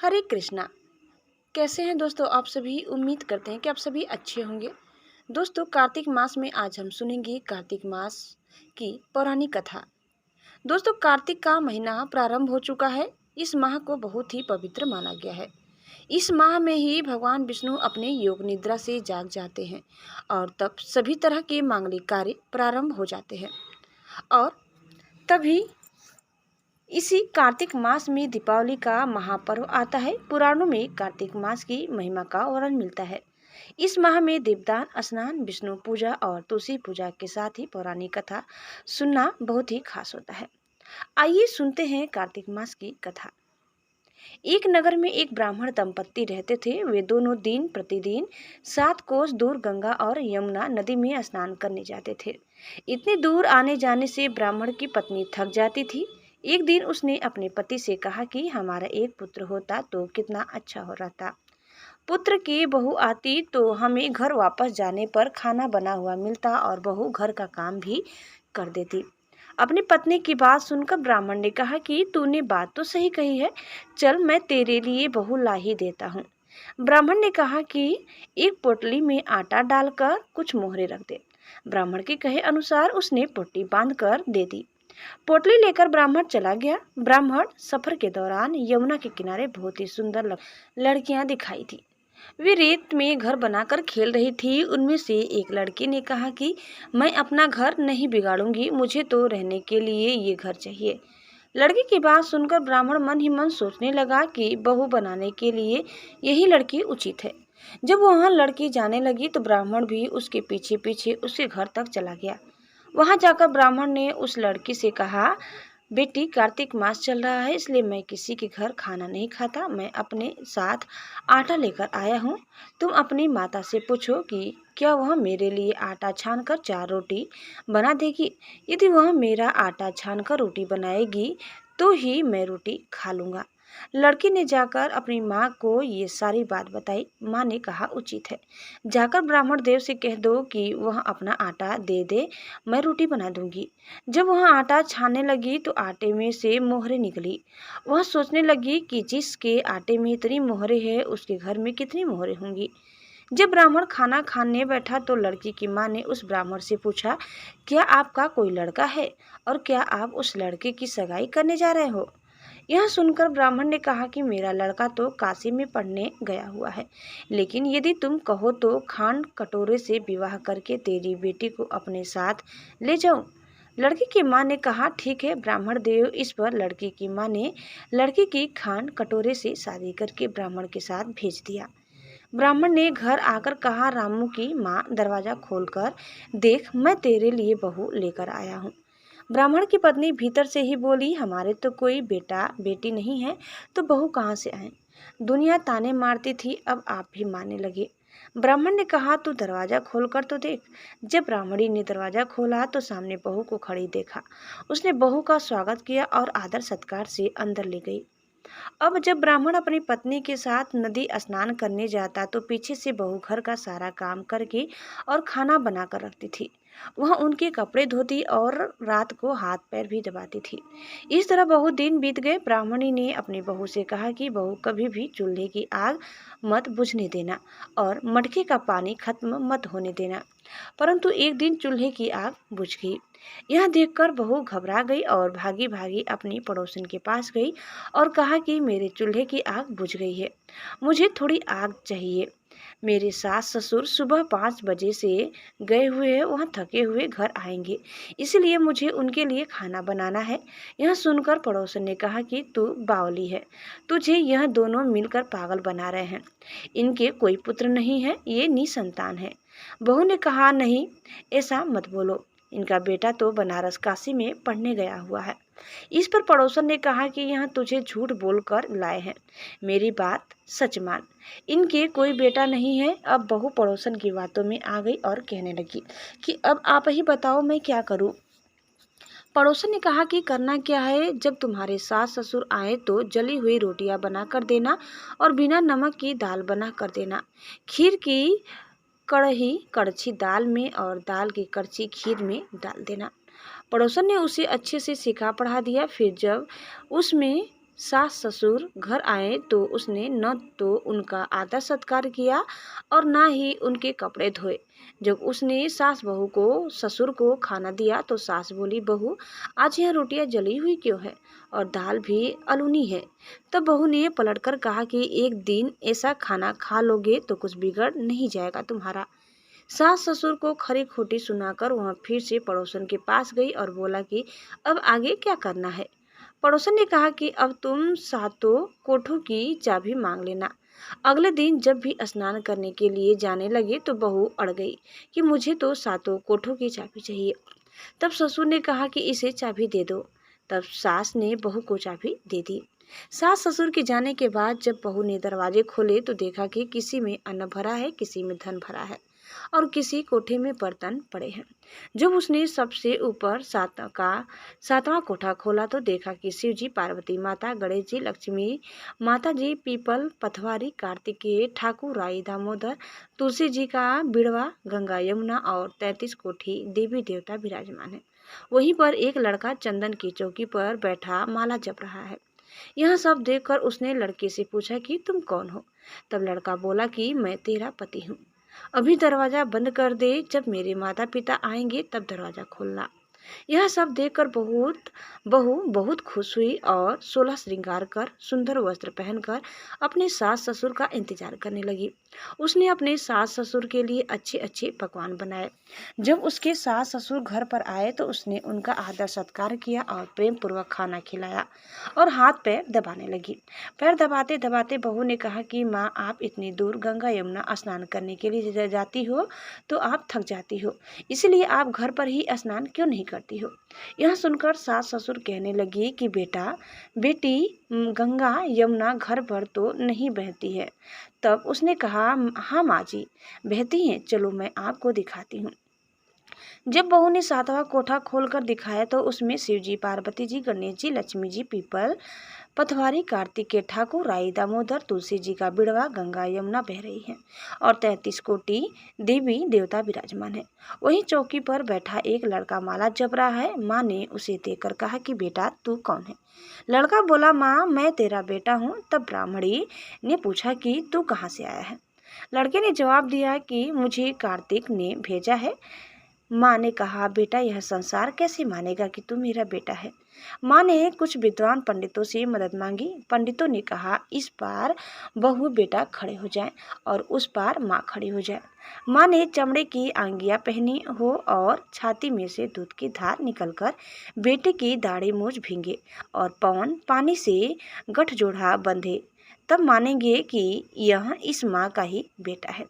हरे कृष्णा। कैसे हैं दोस्तों आप सभी। उम्मीद करते हैं कि आप सभी अच्छे होंगे। दोस्तों, कार्तिक मास में आज हम सुनेंगे कार्तिक मास की पौराणिक कथा। दोस्तों, कार्तिक का महीना प्रारंभ हो चुका है। इस माह को बहुत ही पवित्र माना गया है। इस माह में ही भगवान विष्णु अपने योग निद्रा से जाग जाते हैं और तब सभी तरह के मांगलिक कार्य प्रारंभ हो जाते हैं। और तभी इसी कार्तिक मास में दीपावली का महापर्व आता है। पुराणों में कार्तिक मास की महिमा का वर्णन मिलता है। इस माह में दीपदान, स्नान, विष्णु पूजा और तुलसी पूजा के साथ ही पौराणिक कथा सुनना बहुत ही खास होता है। आइए सुनते हैं कार्तिक मास की कथा। एक नगर में एक ब्राह्मण दंपत्ति रहते थे। वे दोनों दिन प्रतिदिन 7 कोस दूर गंगा और यमुना नदी में स्नान करने जाते थे। इतने दूर आने जाने से ब्राह्मण की पत्नी थक जाती थी। एक दिन उसने अपने पति से कहा कि हमारा एक पुत्र होता तो कितना अच्छा हो रहता। पुत्र की बहू आती तो हमें घर वापस जाने पर खाना बना हुआ मिलता और बहू घर का काम भी कर देती। अपनी पत्नी की बात सुनकर ब्राह्मण ने कहा कि तूने बात तो सही कही है, चल मैं तेरे लिए बहू ला ही देता हूँ। ब्राह्मण ने कहा कि एक पोटली में आटा डालकर कुछ मोहरे रख दे। ब्राह्मण के कहे अनुसार उसने पोटली बांधकर दे दी। पोटली लेकर ब्राह्मण चला गया। ब्राह्मण सफर के दौरान यमुना के किनारे बहुत ही सुंदर लड़कियां दिखाई थी। वे रेत में घर बनाकर खेल रही थी। उनमें से एक लड़की ने कहा कि मैं अपना घर नहीं बिगाड़ूंगी, मुझे तो रहने के लिए ये घर चाहिए। लड़की की बात सुनकर ब्राह्मण मन ही मन सोचने लगा कि बहू बनाने के लिए यही लड़की उचित है। जब वहां लड़की जाने लगी तो ब्राह्मण भी उसके पीछे पीछे उसके घर तक चला गया। वहां जाकर ब्राह्मण ने उस लड़की से कहा, बेटी, कार्तिक मास चल रहा है इसलिए मैं किसी के घर खाना नहीं खाता। मैं अपने साथ आटा लेकर आया हूँ। तुम अपनी माता से पूछो कि क्या वह मेरे लिए आटा छानकर 4 रोटी बना देगी। यदि वह मेरा आटा छानकर रोटी बनाएगी तो ही मैं रोटी खा लूँगा। लड़की ने जाकर अपनी माँ को ये सारी बात बताई। माँ ने कहा, उचित है, जाकर ब्राह्मण देव से कह दो कि वह अपना आटा दे दे, मैं रोटी बना दूंगी। जब वह आटा छानने लगी तो आटे में से मोहरे निकली। वह सोचने लगी कि जिसके आटे में इतनी मोहरे है उसके घर में कितनी मोहरे होंगी। जब ब्राह्मण खाना खाने बैठा तो लड़की की माँ ने उस ब्राह्मण से पूछा, क्या आपका कोई लड़का है और क्या आप उस लड़के की सगाई करने जा रहे हो। यह सुनकर ब्राह्मण ने कहा कि मेरा लड़का तो काशी में पढ़ने गया हुआ है, लेकिन यदि तुम कहो तो खांड कटोरे से विवाह करके तेरी बेटी को अपने साथ ले जाऊं। लड़की की माँ ने कहा, ठीक है। ब्राह्मण देव इस पर लड़की की माँ ने लड़की की खांड कटोरे से शादी करके ब्राह्मण के साथ भेज दिया। ब्राह्मण ने घर आकर कहा, रामू की माँ, दरवाजा खोलकर देख, मैं तेरे लिए बहू लेकर आया हूँ। ब्राह्मण की पत्नी भीतर से ही बोली, हमारे तो कोई बेटा बेटी नहीं है तो बहू कहाँ से आए। दुनिया ताने मारती थी, अब आप भी मारने लगे। ब्राह्मण ने कहा, तू दरवाजा खोलकर तो देख। जब ब्राह्मणी ने दरवाजा खोला तो सामने बहू को खड़ी देखा। उसने बहू का स्वागत किया और आदर सत्कार से अंदर ले गई। अब जब ब्राह्मण अपनी पत्नी के साथ नदी स्नान करने जाता तो पीछे से बहू घर का सारा काम करके और खाना बनाकर रखती थी। वह उनके कपड़े धोती और रात को हाथ पैर भी दबाती थी। इस तरह बहुत दिन बीत गए। ब्राह्मणी ने अपनी बहू से कहा कि बहू, कभी भी चूल्हे की आग मत बुझने देना और मटके का पानी खत्म मत होने देना। परंतु एक दिन चूल्हे की आग बुझ गई। यह देखकर बहू घबरा गई और भागी भागी अपनी पड़ोसन के पास गई और कहा कि मेरे चूल्हे की आग बुझ गई है, मुझे थोड़ी आग चाहिए। मेरे सास ससुर सुबह 5 बजे से गए हुए हैं, वहाँ थके हुए घर आएंगे, इसलिए मुझे उनके लिए खाना बनाना है। यह सुनकर पड़ोसन ने कहा कि तू बावली है, तुझे यह दोनों मिलकर पागल बना रहे हैं। इनके कोई पुत्र नहीं है, ये निसंतान है। बहू ने कहा, नहीं, ऐसा मत बोलो, इनका बेटा तो बनारस काशी में पढ़ने गया हुआ है। इस पर पड़ोसन ने कहा कि यह तुझे झूठ बोलकर लाए हैं, मेरी बात सच मान, इनके कोई बेटा नहीं है। अब बहू पड़ोसन की बातों में आ गई और कहने लगी कि अब आप ही बताओ मैं क्या करूं। पड़ोसन ने कहा कि करना क्या है, जब तुम्हारे सास ससुर आए तो जली हुई रोटियां बना कर देना और बिना नमक की दाल बना कर देना। खीर की कड़ही कड़छी दाल में और दाल की कड़छी खीर में डाल देना। पड़ोसन ने उसे अच्छे से सिखा पढ़ा दिया। फिर जब उसमें सास ससुर घर आए तो उसने न तो उनका आदर सत्कार किया और ना ही उनके कपड़े धोए। जब उसने सास बहू को ससुर को खाना दिया तो सास बोली, बहू आज यह रोटियां जली हुई क्यों है और दाल भी अलूनी है। तब बहू ने पलटकर कहा कि एक दिन ऐसा खाना खा लोगे तो कुछ बिगड़ नहीं जाएगा तुम्हारा। सास ससुर को खरी खोटी सुनाकर वह फिर से पड़ोसन के पास गई और बोला कि अब आगे क्या करना है। पड़ोसन ने कहा कि अब तुम सातों कोठों की चाबी मांग लेना। अगले दिन जब भी स्नान करने के लिए जाने लगे तो बहू अड़ गई कि मुझे तो सातों कोठों की चाबी चाहिए। तब ससुर ने कहा कि इसे चाबी दे दो। तब सास ने बहू को चाबी दे दी। सास ससुर के जाने के बाद जब बहू ने दरवाजे खोले तो देखा कि किसी में अन्न भरा है, किसी में धन भरा है और किसी कोठे में बर्तन पड़े हैं। जब उसने सबसे ऊपर सातवां कोठा खोला तो देखा कि शिव जी, पार्वती माता, गणेश जी, लक्ष्मी माता जी, पीपल, पथवारी, कार्तिकेय, ठाकुर, राई, दामोदर, तुलसी जी का बिड़वा, गंगा यमुना और 33 कोठी देवी देवता विराजमान है। वहीं पर एक लड़का चंदन की चौकी पर बैठा माला जप रहा है। यह सब देखकर उसने लड़के से पूछा कि तुम कौन हो। तब लड़का बोला कि मैं तेरा पति हूँ। अभी दरवाजा बंद कर दे, जब मेरे माता पिता आएंगे तब दरवाजा खोलना। यह सब देखकर बहू बहुत खुश हुई और 16 श्रृंगार कर सुंदर वस्त्र पहनकर अपने सास ससुर का इंतजार करने लगी। उसने अपने सास ससुर के लिए अच्छे अच्छे पकवान बनाए। जब उसके सास ससुर घर पर आए तो उसने उनका आदर सत्कार किया और प्रेम पूर्वक खाना खिलाया और हाथ पैर दबाने लगी। पैर दबाते दबाते बहू ने कहा कि माँ, आप इतनी दूर गंगा यमुना स्नान करने के लिए जाती हो तो आप थक जाती हो, इसलिए आप घर पर ही स्नान क्यों नहीं करती हो। यह सुनकर सास ससुर कहने लगी कि बेटी गंगा यमुना घर पर तो नहीं बहती है। तब उसने कहा, हाँ माँ जी, बहती हैं, चलो मैं आपको दिखाती हूँ। जब बहू ने सातवां कोठा खोलकर दिखाया तो उसमें शिव जी, पार्वती जी, गणेश जी, लक्ष्मी जी, पीपल, पथवारी, कार्तिकेय, ठाकुर, राई, दामोदर, तुलसी जी का बिड़वा, गंगा यमुना बह रही है और 33 कोटि देवी देवता विराजमान है। वहीं चौकी पर बैठा एक लड़का माला जप रहा है। माँ ने उसे देखकर कहा कि बेटा तू कौन है। लड़का बोला, माँ मैं तेरा बेटा हूँ। तब ब्राह्मणी ने पूछा कि तू कहाँ से आया है। लड़के ने जवाब दिया कि मुझे कार्तिक ने भेजा है। माँ ने कहा, बेटा यह संसार कैसे मानेगा कि तू मेरा बेटा है। माँ ने कुछ विद्वान पंडितों से मदद मांगी। पंडितों ने कहा, इस पार बहू बेटा खड़े हो जाएं और उस पार माँ खड़ी हो जाए। माँ ने चमड़े की आंगिया पहनी हो और छाती में से दूध की धार निकलकर बेटे की दाढ़ी मूछ भींगे और पवन पानी से गठजोड़ा बंधे, तब मानेंगे कि यह इस माँ का ही बेटा है।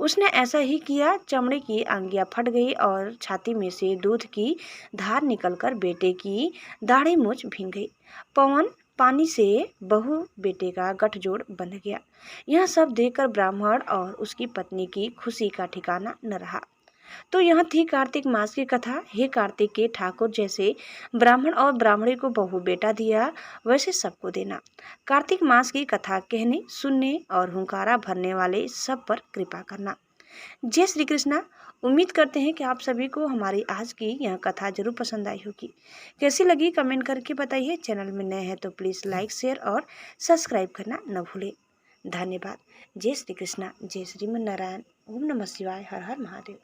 उसने ऐसा ही किया। चमड़े की आंगिया फट गई और छाती में से दूध की धार निकलकर बेटे की दाढ़ी मूछ भींग गई। पवन पानी से बहू बेटे का गठजोड़ बंध गया। यह सब देखकर ब्राह्मण और उसकी पत्नी की खुशी का ठिकाना न रहा। तो यह थी कार्तिक मास की कथा। हे कार्तिक के ठाकुर, जैसे ब्राह्मण और ब्राह्मणी को बहू बेटा दिया वैसे सबको देना। कार्तिक मास की कथा कहने, सुनने और हुंकारा भरने वाले सब पर कृपा करना। जय श्री कृष्णा। उम्मीद करते हैं कि आप सभी को हमारी आज की यह कथा जरूर पसंद आई होगी। कैसी लगी कमेंट करके बताइए। चैनल में नए हैं तो प्लीज़ लाइक, शेयर और सब्सक्राइब करना न भूलें। धन्यवाद। जय श्री कृष्णा, जय श्रीमन नारायण। ओम नमः शिवाय। हर हर महादेव।